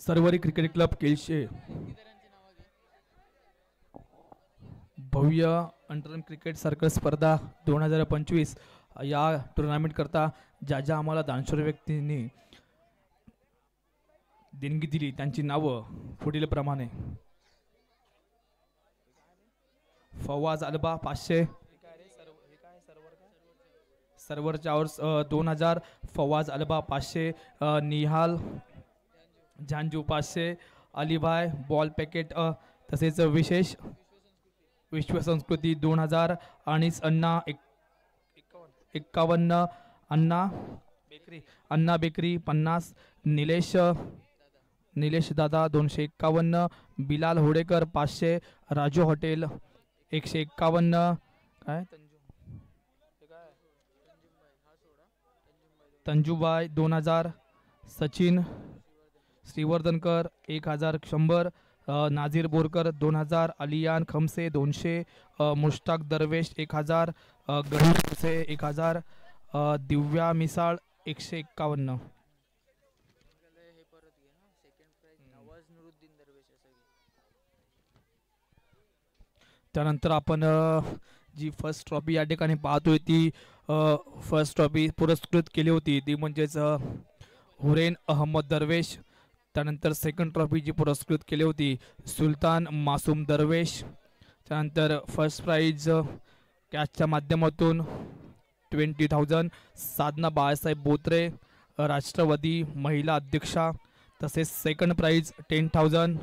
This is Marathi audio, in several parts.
सरवरी क्रिकेट क्लब केलशे भव्य अंडर क्रिकेट सर्कल स्पर्धा 2025 या टुर्नामेंट करता ज्या ज्या आम्हाला दानशूर व्यक्तींनी देणगी दिली त्यांची नावं पुढील प्रमाणे फवाज अल्बा 500 सर्वर चावर्स 2000 फवाज अल्बा 500 निहाल झांजू 500 अलीभाई बॉल पॅकेट तसेच विशेष विश्वसंस्कृती 2000 अनिस अण्णा 51 अण्णा बेकरी 50 निलेश दादा 251 बिलाल होडेकर 500 राजू हॉटेल 151 काय तंजूबाई 2000 सचिन श्रीवर्धनकर 1100 नाझीर बोरकर 2000 अलियान खमसे 200 मुश्ताक दरवेश 1000 गणेश 1000 दिव्या मिसाळ 151. त्यानंतर आपण जी फर्स्ट ट्रॉफी या ठिकाणी पाहतोय ती फर्स्ट ट्रॉफी पुरस्कृत केली होती ती म्हणजेच हुरेन अहमद दरवेश. त्यानंतर सेकंड ट्रॉफी जी पुरस्कृत केली होती सुलतान मासूम दरवेश. त्यानंतर फर्स्ट प्राइज कॅशच्या माध्यमातून 20,000 साधना बाळासाहेब बोत्रे राष्ट्रवादी महिला अध्यक्षा. तसेच सेकंड प्राइज 10,000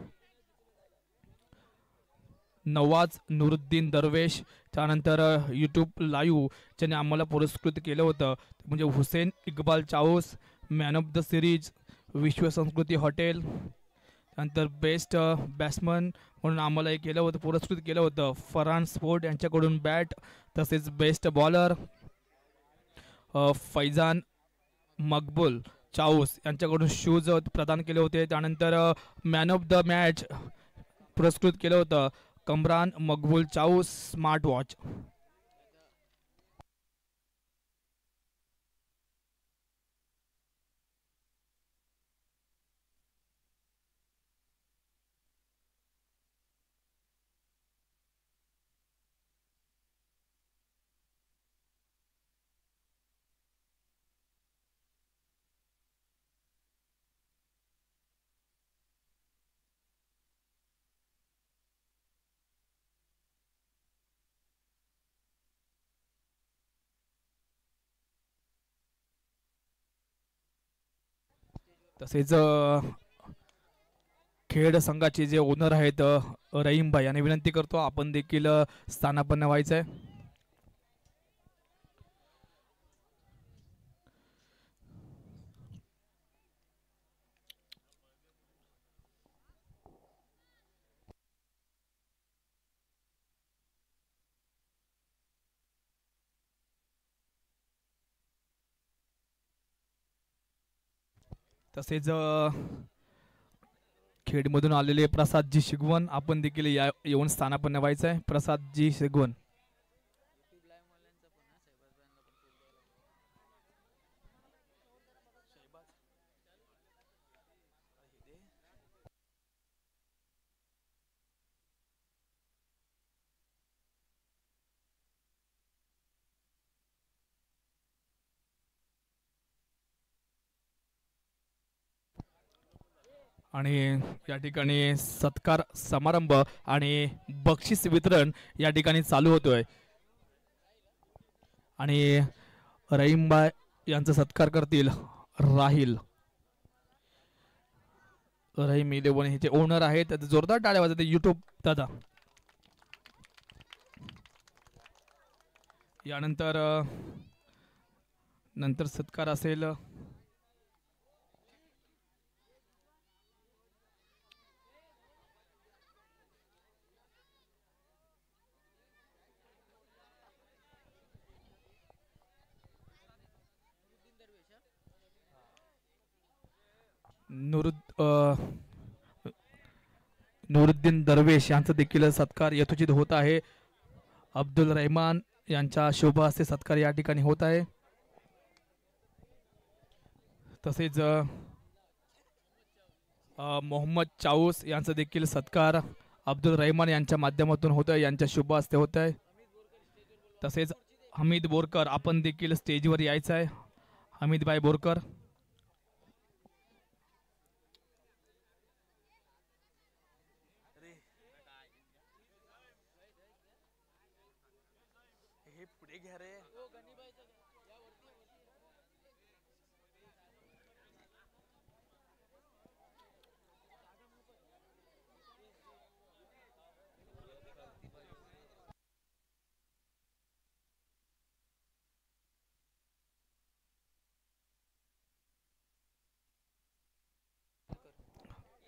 नवाज नुरुद्दीन दरवेश. त्यानंतर यूट्यूब लाईव्ह ज्याने आम्हाला पुरस्कृत केलं होतं म्हणजे Hussain Iqbal Chaus man of the series Vishwasanskruti hotel. त्यानंतर बेस्ट बॅट्समन म्हणून आम्हाला हे केलं होतं पुरस्कृत केलं होतं फरहान स्पोर्ट यांच्याकडून बॅट. तसेच बेस्ट बॉलर फैजान मकबूल चाऊस यांच्याकडून शूज प्रदान केले होते. त्यानंतर मॅन ऑफ द मॅच पुरस्कृत केलं होतं कमरान मकबूल चाऊस स्मार्ट वॉच. तसेच खेड संघाचे जे ओनर आहेत रहीम भाई यांनी विनंती करतो आपण देखील स्थानापन्न व्हायचं आहे. तसेच खेडमधून आलेले प्रसादजी शिगवण आपण देखील येऊन स्थानापन्न व्हायचं आहे. प्रसादजी शिगवण. आणि या ठिकाणी सत्कार समारंभ आणि बक्षीस वितरण या ठिकाणी चालू होतोय आणि रहीमबाई यांचा सत्कार करतील राहिल. रहीम 11 हे जे ओनर आहेत जोरदार टाळ्या वाजवते यूट्यूब दादा. यानंतर सत्कार असेल नुरुद्दीन दरवेश यांचा देखील सत्कार यथोचित होत आहे. अब्दुल रहमान यांच्या शुभ हस्ते सत्कार या ठिकाणी होत आहे. तसेच मोहम्मद चाऊस यांचा देखील सत्कार अब्दुल रहमान यांच्या माध्यमातून होत आहे, यांच्या शुभ हस्ते होत आहे. तसेच हमीद बोरकर आपण देखील स्टेजवर यायचं आहे. हमीदभाई बोरकर.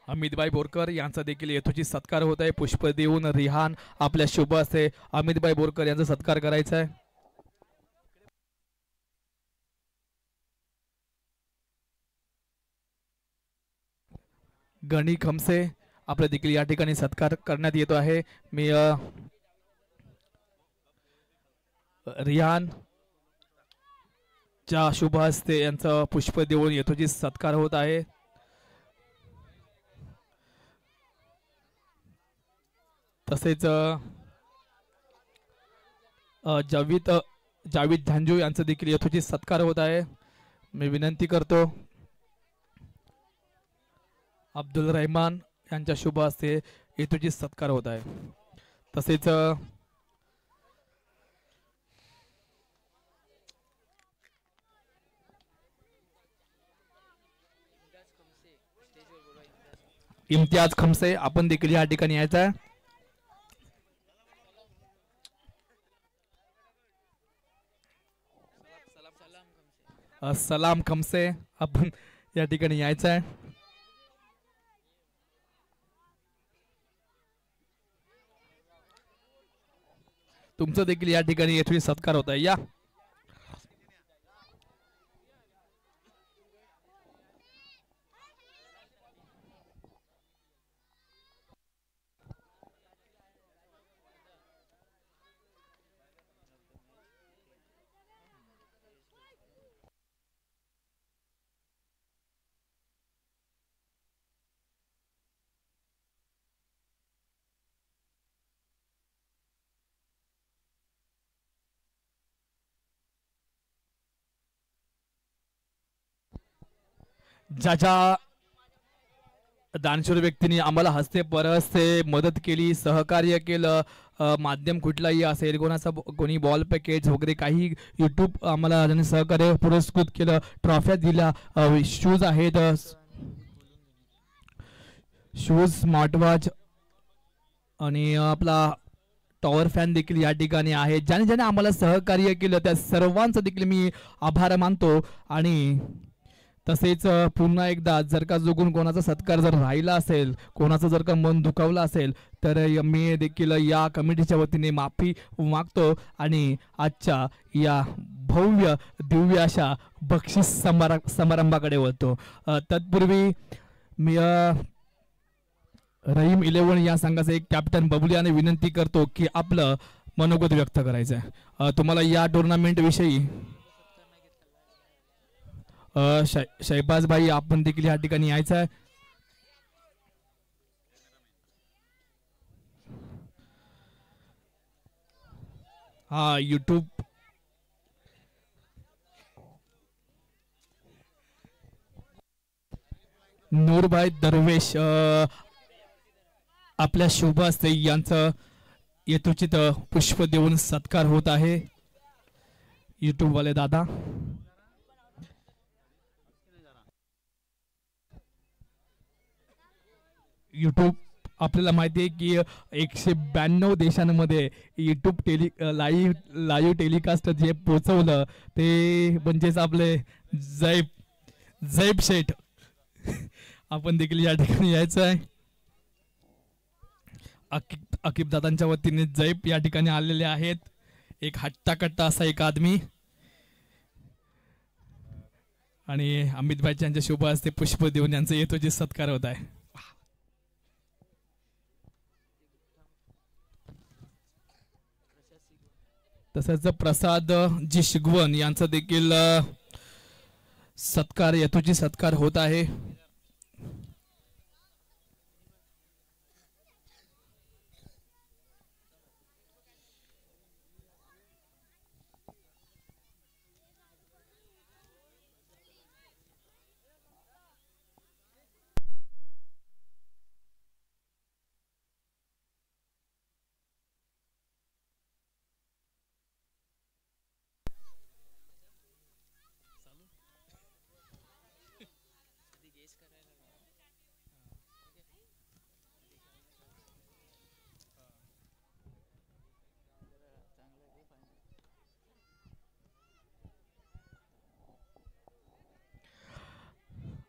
अमितभाई बोरकर यांचा देखील यथोचित सत्कार होत आहे. पुष्प देऊन रिहान आपल्या शुभ हस्ते अमितभाई बोरकर यांचा सत्कार करायचा आहे. गणी खमसे आपल्या देखील या ठिकाणी सत्कार करण्यात येतो आहे. मी रिहान च्या शुभ हस्ते यांचा पुष्प देऊन यथोचित सत्कार होत आहे. तसेच जावीद झांजू यांचा देखील यथोचित सत्कार होत आहे. मी विनंती करतो अब्दुल रहमान यांच्या शुभ हस्ते यथोचित सत्कार होत आहे. तसेच इम्तियाज खमसे आपण देखील या ठिकाणी यायचं आहे. सलाम खमसे आपण या ठिकाणी यायचं आहे. तुमचं देखील या ठिकाणी येथील सत्कार होत आहे. या ज्याच्या दानशूर व्यक्तीने आम्हाला हस्ते परहस्ते मदत केली, सहकार्य केलं, माध्यम कुठलाही असेल, कोणी बॉल पॅकेज वगैरे काही यूट्यूब आम्हाला ज्यांनी सहकार्य पुरस्कृत केलं, ट्रॉफ्या दिल्या, शूज आहेत, शूज, स्मार्टवॉच आणि आपला टॉवर फॅन देखील या ठिकाणी आहे. ज्याने ज्याने आम्हाला सहकार्य केलं त्या सर्वांचा देखील मी आभार मानतो. आणि तसेच पुन्हा एकदा जर का चुकून कोणाचा सत्कार जर राहिला असेल, कोणाचं जर का मन दुखावलं असेल तर मी देखील या कमिटीच्या वतीने माफी मागतो आणि आजच्या या भव्य दिव्य अशा बक्षीस समारंभाकडे वळतो. तत्पूर्वी मी रहीम 11 या संघाचे एक कॅप्टन बबुली याने विनंती करतो की आपलं मनोगत व्यक्त करायचं आहे. तुम्हाला या टुर्नामेंट विषयी शहबाज भाई आपण देखील या ठिकाणी यायचं आहे. हा यूट्यूब नूरभाई दरवेश आपल्या शुभ हस्ते यांचं यथोचित पुष्प देऊन सत्कार होत आहे. यूट्यूब वाले दादा यूट्यूब आपल्याला माहिती आहे की 192 देशांमध्ये यूट्यूब लाईव्ह टेलिकास्ट जे पोचवलं ते म्हणजेच आपले जैब शेठ आपण देखील या ठिकाणी यायचं आहे. अकीब दादांच्या वतीने जैब या ठिकाणी आलेले आहेत. एक हट्टाकट्टा असा एक आदमी आणि अमित भाई यांच्या शुभ हस्ते पुष्प देऊन यांचा येतो जे सत्कार होत आहे. तसंच प्रसाद जी शिगवण यांचा देखील सत्कार यथोचित सत्कार होत आहे.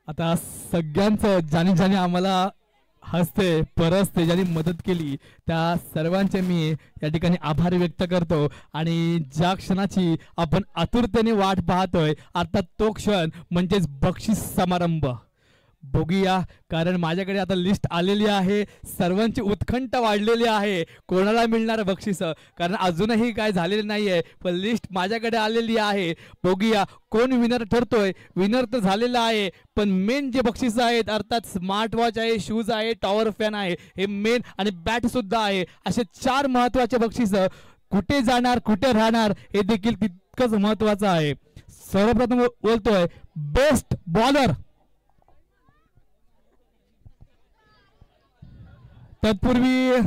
आता सगळ्यांचं ज्याने ज्याने आम्हाला हसते परसते ज्यांनी मदत केली त्या सर्वांचे मी या ठिकाणी आभार व्यक्त करतो. आणि ज्या क्षणाची आपण आतुरतेने वाट पाहतोय अर्थात तो क्षण म्हणजेच बक्षीस समारंभ. बघूया, कारण माझ्याकडे आता लिस्ट आलेली आहे. सर्वांची उत्कंठा वाढलेली आहे कोणाला मिळणार बक्षीस, कारण अजूनही काय झालेलं नाही आहे, पण लिस्ट माझ्याकडे आलेली आहे. बघूया कोण विनर ठरतोय. विनर तर झालेला आहे, पण मेन जे बक्षीस आहेत अर्थात स्मार्ट वॉच आहे, शूज आहे, टॉवर फॅन आहे, हे मेन, आणि बॅट सुद्धा आहे. असे 4 महत्वाचे बक्षीस कुठे जाणार कुठे राहणार हे देखील तितकंच महत्वाचं आहे. सर्वप्रथम बोलतोय बेस्ट बॉलर. तत्पूर्वी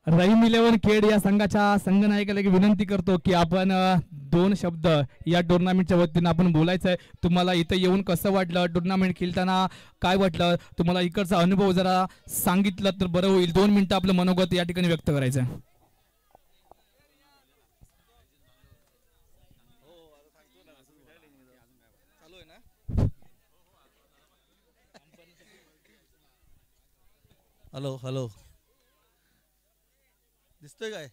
रहीम 11 खेड या संघाच्या संघनायकाला विनंती करतो की आपण 2 शब्द या टुर्नामेंटच्या वतीनं आपण बोलायचं आहे. तुम्हाला इथं येऊन कसं वाटलं, टुर्नामेंट खेळताना काय वाटलं, तुम्हाला इकडचा अनुभव जरा सांगितलं तर बरं होईल. 2 मिनिटं आपलं मनोगत या ठिकाणी व्यक्त करायचं आहे. हॅलो हॅलो, दिसतोय काय?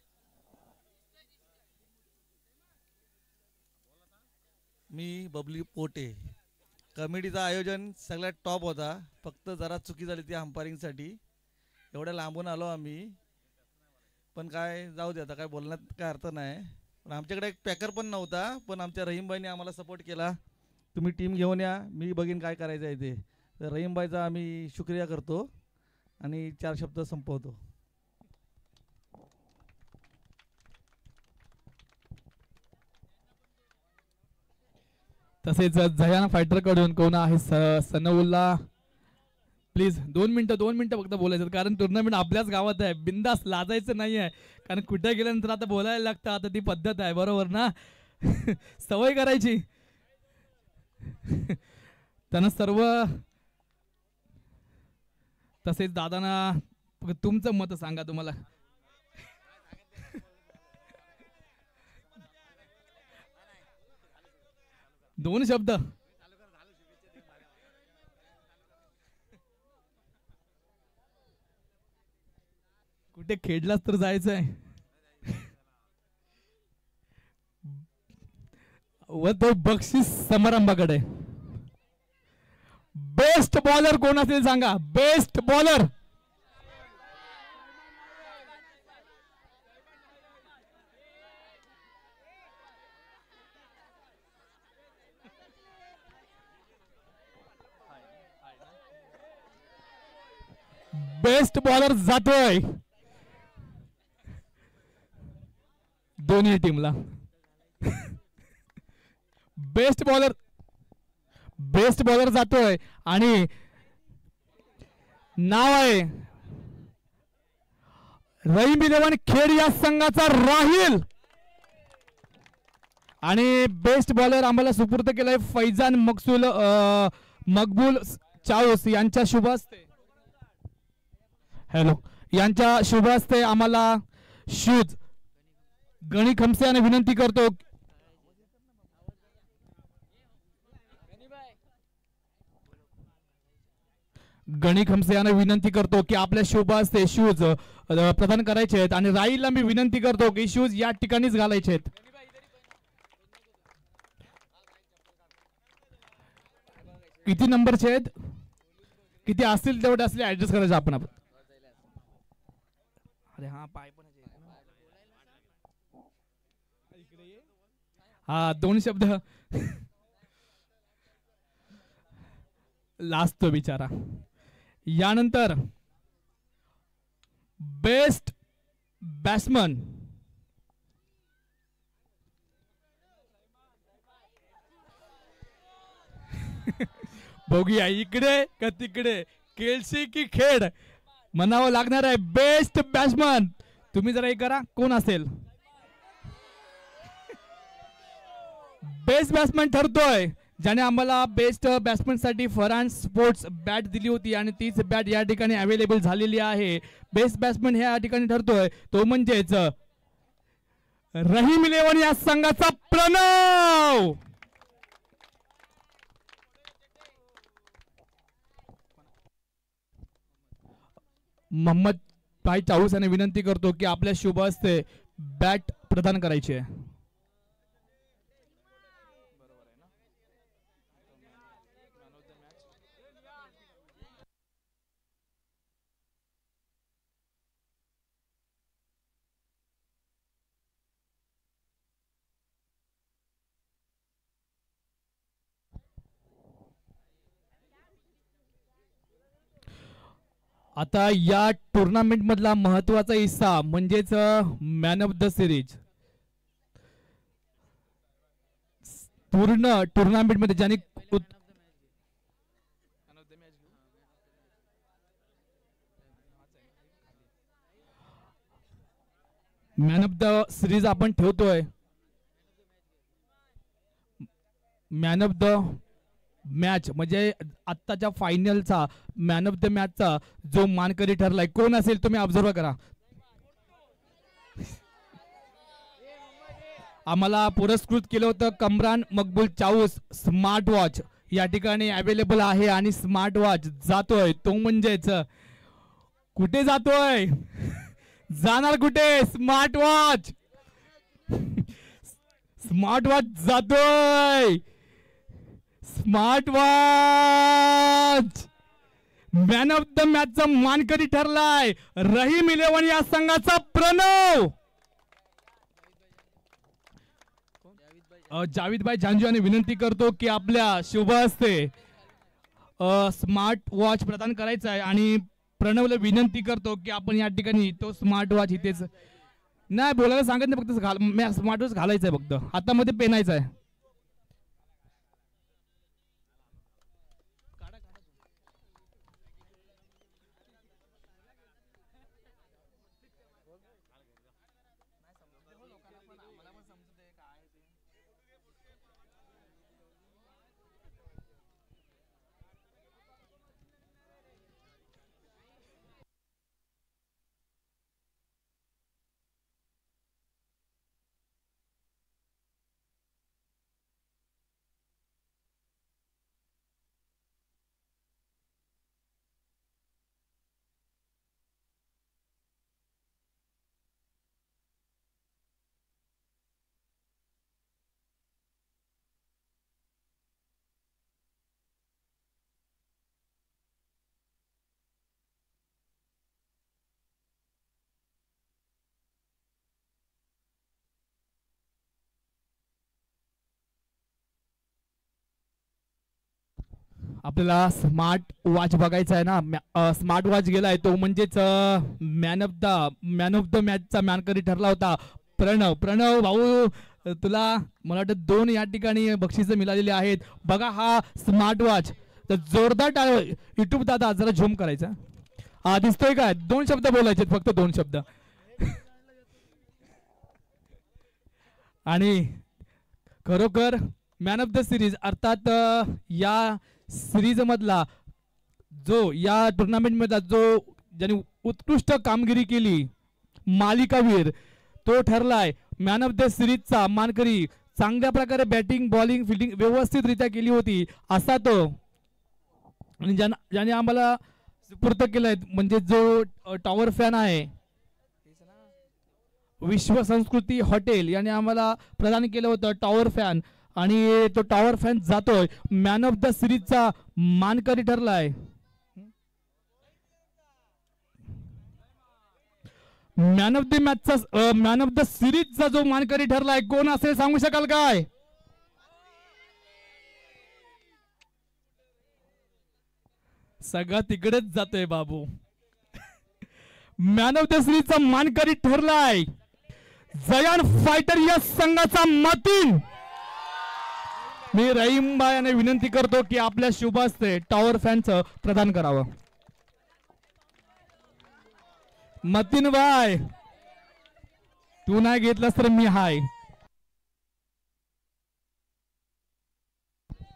मी बबली पोटे. कमिटीचं आयोजन सगळ्यात टॉप होता, फक्त जरा चुकी झाली ती अंपायरिंगसाठी. एवढ्या लांबून आलो आम्ही, पण काय जाऊ दे, आता काय बोलण्यात काय अर्थ नाही. पण आमच्याकडे एक पॅकर पण नव्हता, पण आमच्या रहीमबाईंनी आम्हाला सपोर्ट केला. तुम्ही टीम घेऊन या, मी बघीन काय करायचं आहे ते. तर रहीमबाईचा आम्ही शुक्रिया करतो आणि 4 शब्द संपवतो. तसेच झयाना फायटर कडून कोण आहे सनउल्ला, प्लीज 2 मिनिटं फक्त बोलायचं, कारण टुर्नामेंट आपल्याच गावात आहे. बिंदास लाजायचं नाही आहे, कारण कुठे गेल्यानंतर आता बोलायला लागतं. आता ती पद्धत आहे, बरोबर ना? सवय करायची. त्यांना सर्व. तसेच दादांना तुमचं मत सांगा. तुम्हाला दोन शब्द. कुठे खेळलाच तर जायचंय. व तो बक्षीस समारंभाकडे. बेस्ट बॉलर कोण असेल सांगा. Best bowler. बेस्ट बॉलर जातोय दोन्ही टीमला. बेस्ट बॉलर जातोय आणि नाव आहे रहीम 11 खेड या संघाचा राहिल. आणि बेस्ट बॉलर आम्हाला सुपूर्द केलाय फैजान मकबूल चाऊस यांच्या शुभ हस्ते. हॅलो, यांच्या शुभ हस्ते आम्हाला शूज गणी खमसे यांना विनंती करतो. गणी खमसे यांना विनंती करतो की आपल्या शुभ हस्ते शूज प्रदान करायचे आहेत. आणि राईला मी विनंती करतो की शूज या ठिकाणीच घालायचे आहेत. किती नंबरचे आहेत, किती असतील तेवढे असले ऍडजस्ट करायचे आपण. अरे हा पाय पण. हा 2 शब्द. लास्ट तो बिचारा. यानंतर बेस्ट बॅट्समन. बघूया इकडे का तिकडे, केळशी की खेड म्हणावं लागणार आहे. बेस्ट बॅट्समन तुम्ही जरा हे करा, कोण असेल बेस्ट बॅट्समन ठरतोय. ज्याने आम्हाला बेस्ट बॅट्समन साठी फरहान स्पोर्ट्स बॅट दिली होती आणि तीच बॅट या ठिकाणी अवेलेबल झालेली आहे. बेस्ट बॅट्समन ह्या ठिकाणी ठरतोय तो म्हणजेच रहीम 11 या संघाचा प्रणव. मोहम्मद भाई चाऊस यांना विनंती करतो की आपल्या शुभ हस्ते बॅट प्रदान करायची आहे. आता या टुर्नामेंट मधला महत्वाचा हिस्सा म्हणजेच मॅन ऑफ द सिरीज. पूर्ण टुर्नामेंट मध्ये ज्याने मॅन ऑफ द सिरीज आपण ठेवतोय. मॅन ऑफ द मॅच म्हणजे आत्ताच्या फायनलचा मॅन ऑफ द मॅचचा जो मानकरी ठरलाय कोण असेल तुम्ही ऑब्झर्व करा. आम्हाला पुरस्कृत केलं होतं कमरान मकबूल चाऊस. स्मार्ट वॉच या ठिकाणी अवेलेबल आहे आणि स्मार्ट वॉच जातोय तो म्हणजेच कुठे जातोय जाणार कुठे स्मार्ट वॉच. स्मार्ट वॉच जातोय. Smart watch man of the मॅचचा मानकरी ठरलाय रहीम 11 या संघाचा प्रणव. जावेदभाई झांझू यांनी विनंती करतो की आपल्या शुभ हस्ते स्मार्ट वॉच प्रदान करायचा आहे आणि प्रणवला विनंती करतो की आपण या ठिकाणी तो स्मार्ट वॉच इथेच नाही बोलायला सांगत नाही फक्त स्मार्ट वॉच घालायचा आहे फक्त हातामध्ये पेनायचा आहे. आपल्याला स्मार्ट वॉच बघायचा आहे ना. स्मार्ट वॉच गेलाय तो म्हणजेच मॅन ऑफ द मॅचचा मानकरी ठरला होता प्रणव. प्रणव भाऊ तुला मला वाटतं 2 या ठिकाणी बक्षीस मिळालेले आहेत. बघा हा स्मार्ट वॉच तर जोरदार युट्यूब दादा जरा झूम करायचा. हा दिसतोय काय 2 शब्द बोलायचे फक्त 2 शब्द. आणि खरोखर मॅन ऑफ द सिरीज अर्थात या सिरीज मधला जो या टुर्नामेंट मधला जो ज्याने उत्कृष्ट कामगिरी केली मालिकावीर तो ठरलाय मॅन ऑफ द सिरीजचा मानकरी. चांगल्या प्रकारे बॅटिंग बॉलिंग फिल्डिंग व्यवस्थितरित्या केली होती असा तो आणि ज्याने आम्हाला सुपूर्द केलाय म्हणजे जो टॉवर फॅन आहे विश्व संस्कृती हॉटेल याने आम्हाला प्रदान केलं होतं टॉवर फॅन आणि तो टॉवर फॅन जातोय मॅन ऑफ द सिरीजचा मानकरी ठरलाय. मॅन ऑफ द मॅचचा मॅन ऑफ द सिरीजचा जो मानकरी ठरलाय कोण असेल सांगू शकाल काय? सगळं तिकडेच जातोय बाबू. मॅन ऑफ द सिरीजचा मानकरी ठरलाय जयान फायटर या संघाचा मतीन. मी रहीम भाई यांना विनंती करतो की आपल्या शुभ हस्ते टॉवर फॅनचं प्रदान करावं. मतीन भाई तू नाही घेतलास तर मी हाय.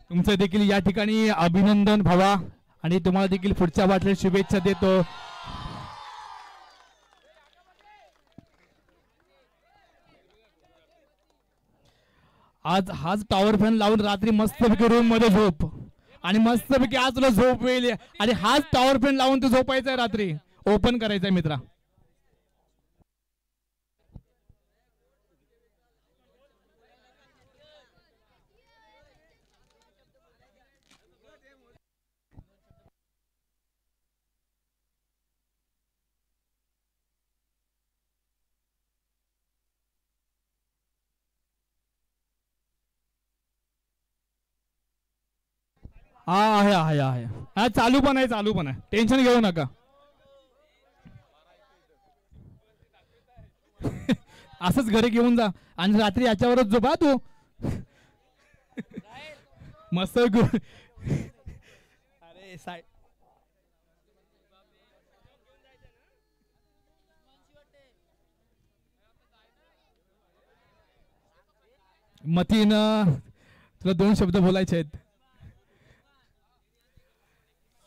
तुमचं देखील या ठिकाणी अभिनंदन भावा आणि तुम्हाला देखील पुढच्या वाटल्या शुभेच्छा देतो. आज हाच टॉवर फॅन लावून रात्री मस्तपैकी रूम मध्ये झोप आणि मस्तपैकी आज तुला झोप येईल आणि हाच टॉवर फॅन लावून तू झोपायचंय रात्री. ओपन करायचं आहे मित्रा. हा आहे आहे आहे हा चालू पण आहे टेन्शन घेऊ नका. असंच घरी घेऊन जा आणि रात्री याच्यावरच झोपा तू. मस्त अरे साय मतीन तुला 2 शब्द बोलायचे आहेत.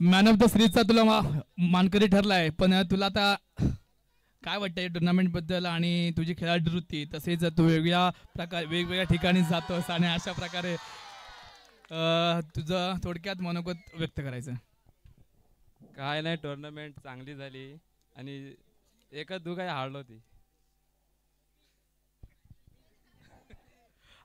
मॅन ऑफ द सिरीजचा तुला मानकरी ठरलाय, पण तुला आता काय वाटतंय टुर्नामेंट बद्दल आणि तुझी खेळाडू वृत्ती, तसेच तू वेगवेगळ्या ठिकाणी जातोस आणि अशा प्रकारे तुझं थोडक्यात मनोगत व्यक्त करायचं. काय नाही, टुर्नामेंट चांगली झाली आणि एकच दुखाय हारलो होती.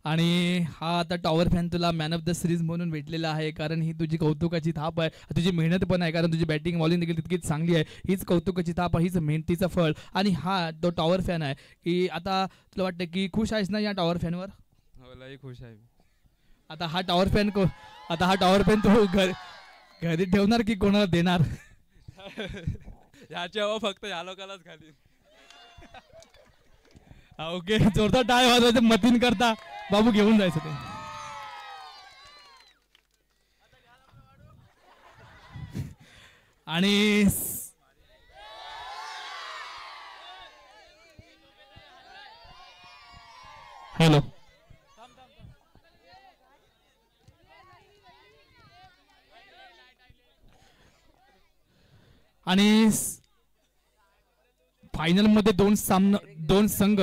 आणि हा आता टॉवर फॅन तुला मॅन ऑफ द सिरीज म्हणून भेटलेला आहे, कारण ही तुझी कौतुकाची थाप आहे, तुझी मेहनत पण आहे, कारण तुझी बॅटिंग बॉलिंग देखील तितकीच चांगली आहे. हीच कौतुकाची थाप आहे, हीच मेहनतीचं फळ. आणि हा तो टॉवर फॅन आहे की आता तुला वाटतं की खुश आहेस ना या टॉवर फॅनवर? हो, लई खुश आहे. आता हा टॉवर फॅन तू घरी ठेवणार की कोणाला देणार? याच्या फक्त या लोकांनाच खाली. ओके, जोरदार टाळ्या वाजवायचं मतीन करता. बाबू घेऊन जायचं ते. आणि हॅलो आणि फायनल मध्ये दोन संघ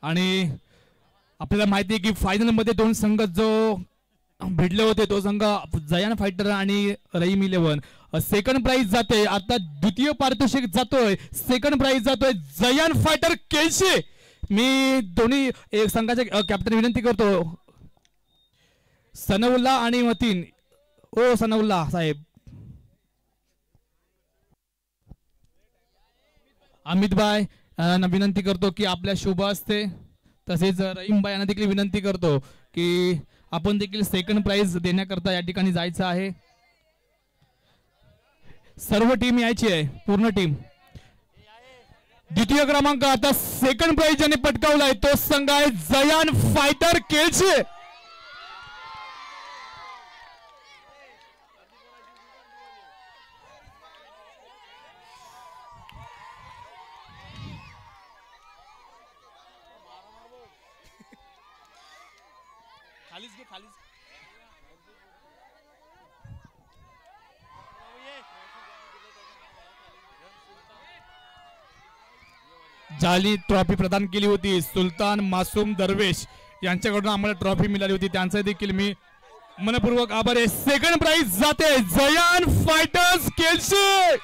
आणि आपल्याला माहिती आहे की फायनल मध्ये 2 संघ जो भिडले होते तो संघ जयान फायटर आणि रहीम 11. सेकंड प्राइज जाते आता, द्वितीय पारितोषिक जातोय, सेकंड प्राइज जातोय जयान फायटर केळशी. मी दोन्ही एक संघाचे कॅप्टन विनंती करतो, सनउल्ला आणि मतीन. ओ सनउल्ला साहेब, अमित भाई विनंती करतो की आपल्या शुभ असते, तसेच रहीम भाई यांना देखील विनंती करतो की आपण देखील सेकंड प्राइज देण्याकरता या ठिकाणी जायचं आहे. सर्व टीम यायची आहे, पूर्ण टीम. द्वितीय क्रमांक आता सेकंड प्राइज ज्याने पटकावलाय तो संघ आहे जयान फायटर केळशी. जाली ट्रॉफी प्रदान केली होती सुलतान मासूम दरवेश यांच्याकडून आम्हाला ट्रॉफी मिळाली होती, त्यांचा देखील मी मनपूर्वक आभार आहे. सेकंड प्राइज जाते जयान फायटर्स केळशी.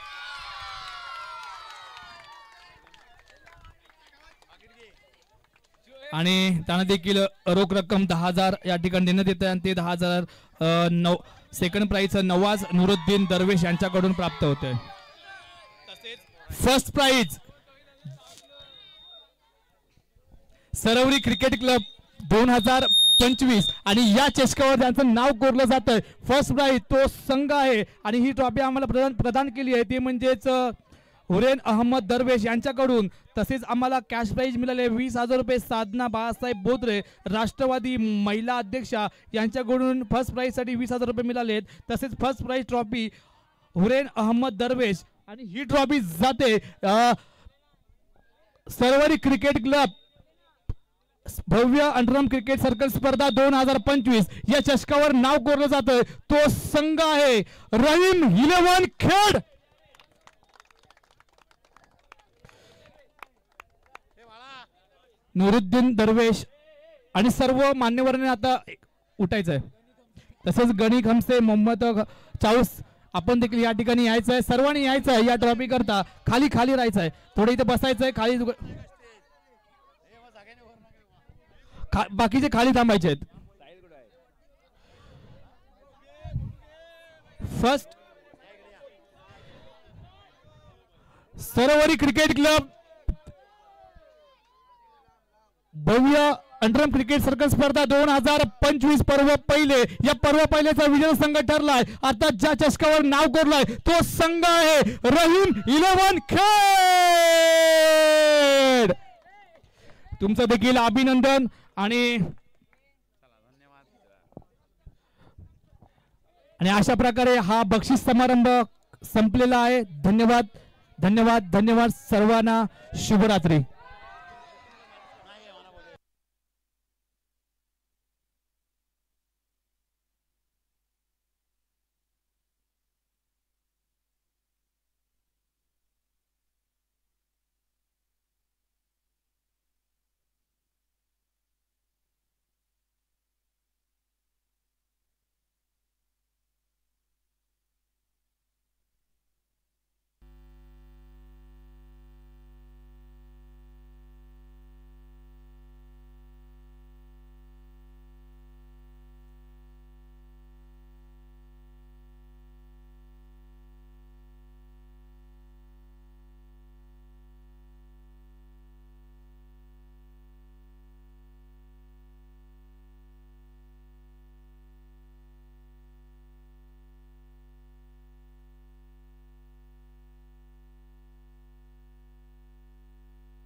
आणि त्यांना देखील रोख रक्कम 10,000 या ठिकाणी देण्यात येते आणि ते 10,000 सेकंड प्राइज नवाज नुरुद्दीन दरवेश यांच्याकडून प्राप्त होते. First prize Sarvari cricket club 2025 आणि या चषकावर ज्यांचं नाव कोरलं जातं फर्स्ट प्राइज तो संघ आहे आणि ही ट्रॉफी आम्हाला प्रदान केली आहे ती म्हणजेच हुरेन अहमद दरवेश यांच्याकडून. तसेच आम्हाला कॅश प्राइज मिळाले 20,000 रुपये साधना बाळासाहेब बोत्रे राष्ट्रवादी महिला अध्यक्षा यांच्याकडून फर्स्ट प्राइज साठी 20,000 रुपये मिळाले. तसेच फर्स्ट प्राइज ट्रॉफी हुरेन अहमद दरवेश आणि ही ट्रॉफी जाते सरवरी क्रिकेट क्लब भव्य अंडरम क्रिकेट सर्कल स्पर्धा 2025 या चषकावर नाव कोरलं जातं तो संघ आहे रहीम 11 खेड. नुरुद्दीन दरवेश आणि सर्व मान्यवरांनी आता उठायचं आहे. तसंच गणी खमसे, मोहम्मद चाऊस आपण देखील या ठिकाणी यायचं आहे. सर्वांनी यायचं आहे या ट्रॉफी करता. खाली खाली राहायचं आहे, थोडं इथे बसायचं आहे खाली. बाकीचे खाली थांबायचे आहेत. फर्स्ट सरोवरी क्रिकेट क्लब भव्य अंडरम क्रिकेट सर्कल स्पर्धा 2025 पर्व पहिले. या पर्व पहिल्याचा विजय संघ ठरलाय. आता ज्या चषकावर नाव कोरलाय तो संघ आहे रहीम 11 खेड. तुमचं देखील अभिनंदन आणि अशा प्रकारे हा बक्षीस समारंभ संपलेला आहे. धन्यवाद धन्यवाद धन्यवाद सर्वांना. शुभरात्री.